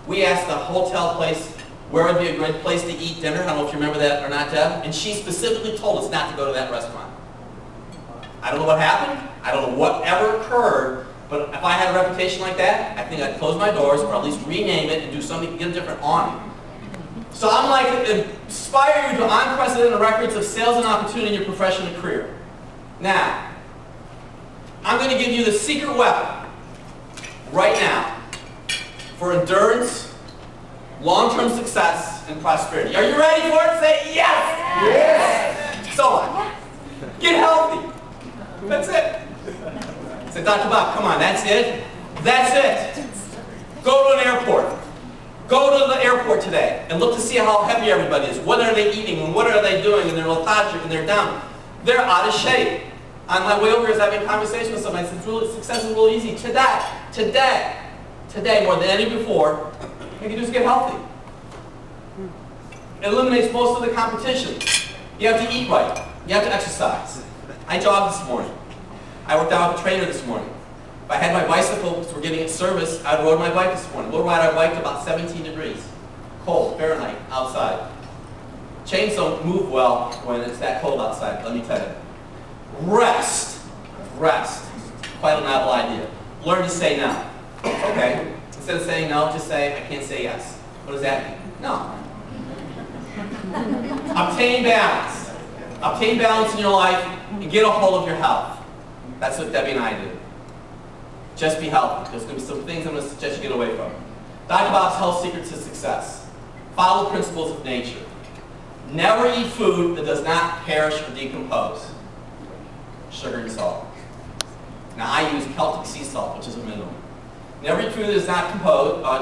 We asked the hotel place where would be a great place to eat dinner. I don't know if you remember that or not, Deb. And she specifically told us not to go to that restaurant. I don't know what happened. I don't know whatever occurred. But if I had a reputation like that, I think I'd close my doors or at least rename it and do something to get a different awning. So I'm like, inspire you to unprecedented records of sales and opportunity in your profession and career. Now, I'm going to give you the secret weapon right now for endurance, long-term success, and prosperity. Are you ready for it? Say yes! Yes! So on. Get healthy. That's it. Say, Dr. Bob, come on, that's it? That's it. Go to an airport. Go to the airport today and look to see how heavy everybody is. What are they eating and what are they doing, and they're lethargic and they're down. They're out of shape. On my way over here, I was having a conversation with somebody. I said, success is really easy. Today, more than any before, you can just get healthy. It eliminates most of the competition. You have to eat right. You have to exercise. I jogged this morning. I worked out with a trainer this morning. If I had my bicycle, because we're getting it serviced, I rode my bike this morning. We'll ride our bike to about 17 degrees. Cold, Fahrenheit, outside. Chains don't move well when it's that cold outside, let me tell you. Rest. Rest. Quite a novel idea. Learn to say no. Okay? Instead of saying no, just say, I can't say yes. What does that mean? No. Obtain balance. Obtain balance in your life and get a hold of your health. That's what Debbie and I do. Just be healthy. There's going to be some things I'm going to suggest you get away from. Dr. Bob's Health Secrets to Success. Follow the principles of nature. Never eat food that does not perish or decompose. Sugar and salt. Now I use Celtic sea salt, which is a mineral. Never eat food that does not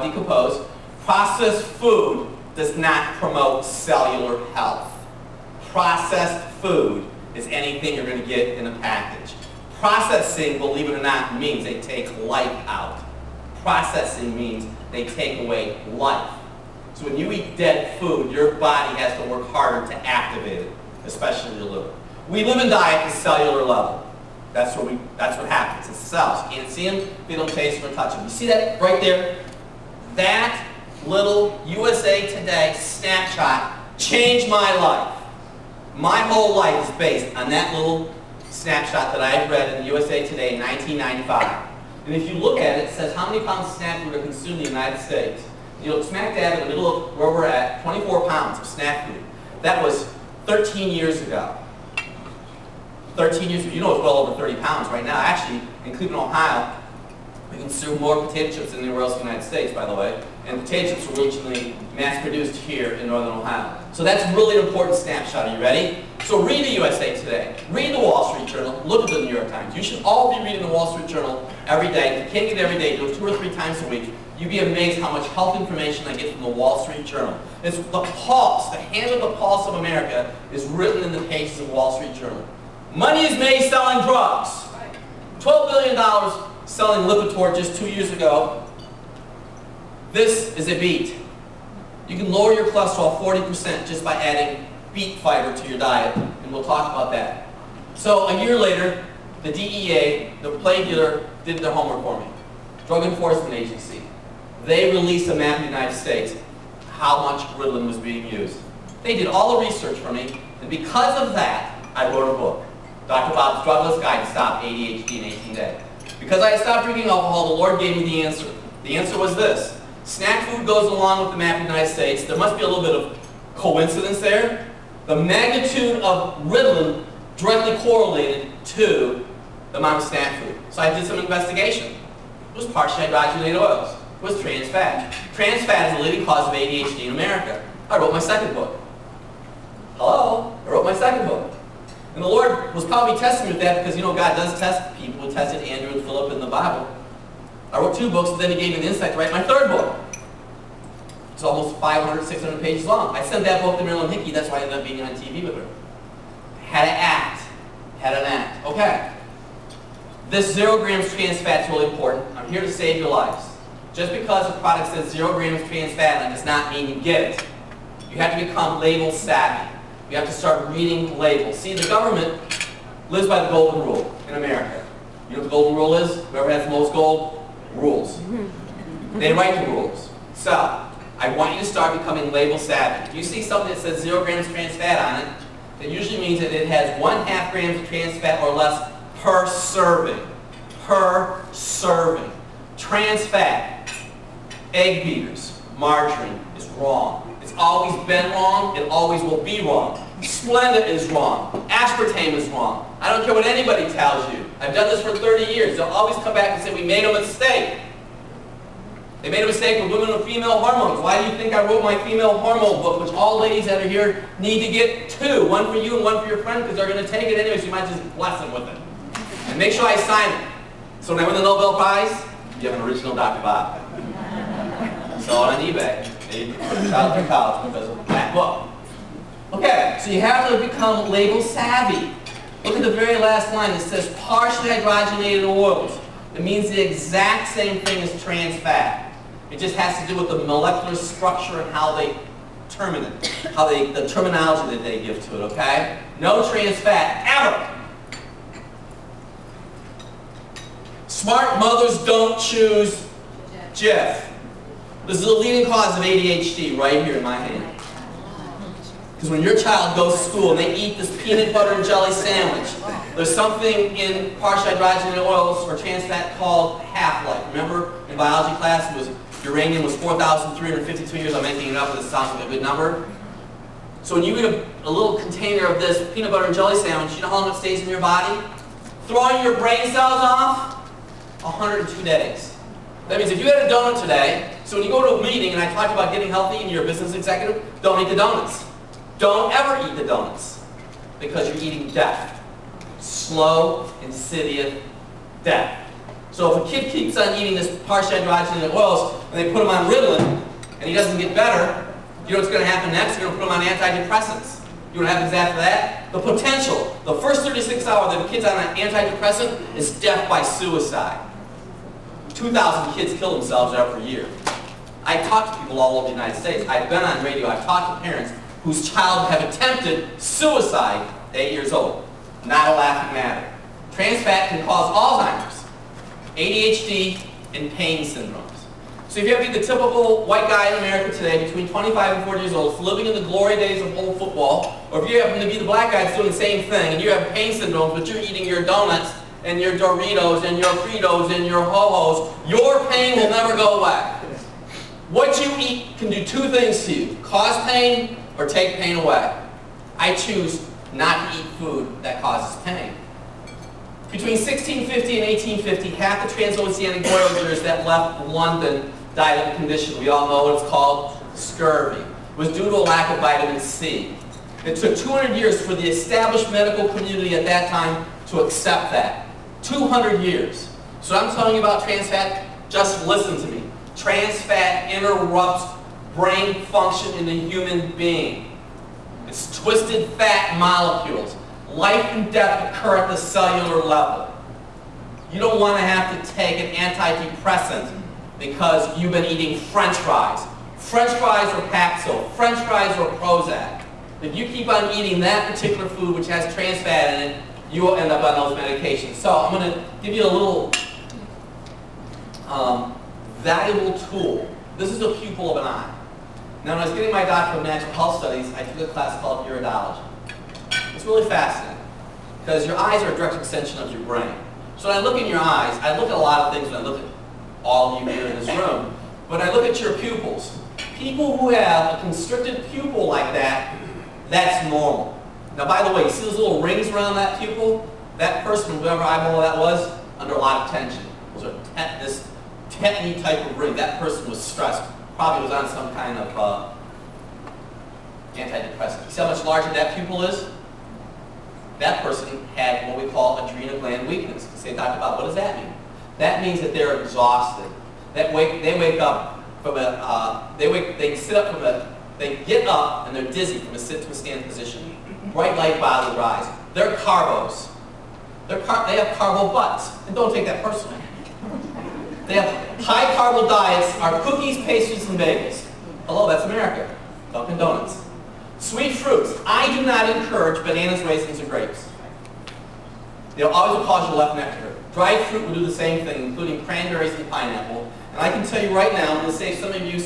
decompose. Processed food does not promote cellular health. Processed food is anything you're going to get in a package. Processing, believe it or not, means they take life out. Processing means they take away life. So when you eat dead food, your body has to work harder to activate it, especially the liver. We live and die at the cellular level. That's what happens. It's the cells. You can't see them, they don't taste them or touch them. You see that right there? That little USA Today snapshot changed my life. My whole life is based on that little snapshot that I read in the USA Today in 1995. And if you look at it, it says how many pounds of snack food are consumed in the United States. You look smack dab in the middle of where we're at, 24 pounds of snack food. That was 13 years ago. 13 years ago, you know it's well over 30 pounds right now. Actually, in Cleveland, Ohio, we consume more potato chips than anywhere else in the United States, by the way. And potato chips were originally mass-produced here in northern Ohio. So that's a really important snapshot. Are you ready? So read the USA Today. Read the Wall Street Journal. Look at the New York Times. You should all be reading the Wall Street Journal every day. If you can't get it every day, do it 2 or 3 times a week. You'd be amazed how much health information I get from the Wall Street Journal. It's the pulse, the hand of the pulse of America is written in the pages of the Wall Street Journal. Money is made selling drugs. $12 billion selling Lipitor just 2 years ago. This is a beet. You can lower your cholesterol 40% just by adding beet fiber to your diet, and we'll talk about that. So a year later, the DEA, the plague dealer, did their homework for me. Drug Enforcement Agency. They released a map of the United States, how much Ritalin was being used. They did all the research for me, and because of that, I wrote a book, Dr. Bob's Drugless Guide to Stop ADHD in 18 Days. Because I had stopped drinking alcohol, the Lord gave me the answer. The answer was this. Snack food goes along with the map of the United States. There must be a little bit of coincidence there. The magnitude of Ritalin directly correlated to the amount of snack food. So I did some investigation. It was partially hydrogenated oils. It was trans fat. Trans fat is the leading cause of ADHD in America. I wrote my second book. Hello? I wrote my second book. And the Lord was probably testing me with that because, you know, God does test people. He tested Andrew and Philip in the Bible. I wrote 2 books, and then He gave me the insight to write my 3rd book. It's almost 500, 600 pages long. I sent that book to Marilyn Hickey. That's why I ended up being on TV with her. Had to act. Had an act. Okay. This 0 grams trans fat is really important. I'm here to save your lives. Just because a product says 0 grams trans fat does not mean you get it. You have to become label savvy. You have to start reading labels. See, the government lives by the golden rule in America. You know what the golden rule is? Whoever has the most gold, rules. They write the rules. So, I want you to start becoming label savvy. If you see something that says 0 grams trans fat on it, that usually means that it has 1/2 grams of trans fat or less per serving. Per serving. Trans fat, egg beaters, margarine is wrong. It's always been wrong, it always will be wrong. Splenda is wrong. Aspartame is wrong. I don't care what anybody tells you. I've done this for 30 years. They'll always come back and say, we made a mistake. They made a mistake with women with female hormones. Why do you think I wrote my female hormone book, which all ladies that are here need to get 2. One for you and one for your friend, because they're going to take it anyway, so you might just bless them with it. And make sure I sign it. So when I win the Nobel Prize, you have an original Dr. Bob. Sell it on eBay. Maybe child through college because of that book. Okay, so you have to become label savvy. Look at the very last line. It says partially hydrogenated oils. It means the exact same thing as trans fat. It just has to do with the molecular structure and how they terminate, the terminology that they give to it, okay? No trans fat, ever. Smart mothers don't choose Jif. This is the leading cause of ADHD right here in my hand. Because when your child goes to school and they eat this peanut butter and jelly sandwich, there's something in partially hydrogenated oils or trans fat called half-life. Remember in biology class it was uranium was 4,352 years. I'm making it up, but it sounds like a good number. So when you eat a little container of this peanut butter and jelly sandwich, you know how long it stays in your body? Throwing your brain cells off? 102 days. That means if you had a donut today, so when you go to a meeting and I talk about getting healthy and you're a business executive, don't eat the donuts. Don't ever eat the donuts because you're eating death. Slow, insidious death. So if a kid keeps on eating this partially hydrogenated oils and they put him on Ritalin and he doesn't get better, you know what's going to happen next? You're going to put him on antidepressants. You know what happens after that? The potential. The first 36 hours that a kid's on an antidepressant is death by suicide. 2,000 kids kill themselves every year. I talk to people all over the United States. I've been on radio. I've talked to parents whose child have attempted suicide at 8 years old. Not a laughing matter. Trans fat can cause Alzheimer's, ADHD, and pain syndromes. So if you have to be the typical white guy in America today, between 25 and 40 years old, living in the glory days of old football, or if you happen to be the black guy that's doing the same thing, and you have pain syndromes, but you're eating your donuts, and your Doritos, and your Fritos, and your Ho-Hos, your pain will never go away. What you eat can do 2 things to you. Cause pain, or take pain away. I choose not to eat food that causes pain. Between 1650 and 1850, half the transoceanic voyagers that left London died of a condition we all know what it's called, scurvy. It was due to a lack of vitamin C. It took 200 years for the established medical community at that time to accept that. 200 years. So I'm telling you about trans fat, just listen to me. Trans fat interrupts brain function in the human being. It's twisted fat molecules. Life and death occur at the cellular level. You don't want to have to take an antidepressant because you've been eating French fries. French fries or Paxil, French fries or Prozac. If you keep on eating that particular food which has trans fat in it, you will end up on those medications. So I'm going to give you a little valuable tool. This is a pupil of an eye. Now when I was getting my doctorate of natural health studies, I took a class called iridology. It's really fascinating because your eyes are a direct extension of your brain. So when I look in your eyes, I look at a lot of things when I look at all of you here in this room, but I look at your pupils. People who have a constricted pupil like that, that's normal. Now by the way, you see those little rings around that pupil? That person, whoever eyeball that was, under a lot of tension. Those are this tetany type of ring. That person was stressed. Probably was on some kind of antidepressant. You see how much larger that pupil is? That person had what we call adrenal gland weakness. You say, Dr. Bob, what does that mean? That means that they're exhausted. They wake up from they get up and they're dizzy from a sit to a stand position. Bright light bothers their eyes. They're carbos. They have carbo butts. And don't take that personally. They have high carbo diets are cookies, pastries, and bagels. Hello, that's America. Dunkin' Donuts. Sweet fruits. I do not encourage bananas, raisins, or grapes. They'll always cause your left neck to hurt. Dried fruit will do the same thing, including cranberries and pineapple. And I can tell you right now, I'm going to save some of you